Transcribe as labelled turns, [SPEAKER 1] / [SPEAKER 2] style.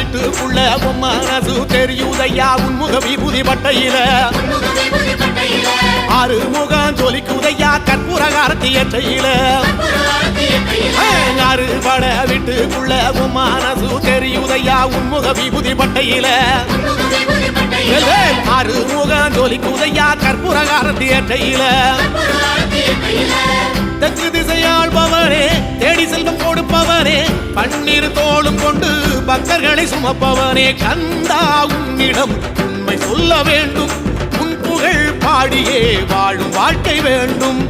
[SPEAKER 1] வீட்டுக்குள்ள உன் மனசு தெரியுதையா உன்முக விபூதி பட்டையில ஆறுமுகம் ஜொலிக்குதையா கற்பூரகாரத்தி எட்டையில அறுபட வீட்டுக்குள்ள உன் மனசு தெரியுதையா உன்முக விபூதி பட்டையில ஆறுமுகம் ஜொலிக்குதையா கற்பூரகாரத்தி எட்டையில தெற்கு திசையாள்பவனே தேடி செல்வம் கொடுப்பவனே பன்னீர் தோளும் கொண்டு பக்தர்களை சுமப்பவனே கந்தா உன்னிடம் உண்மை சொல்ல வேண்டும் உன் புகழ் பாடியே வாழும் வாழ்க்கை வேண்டும்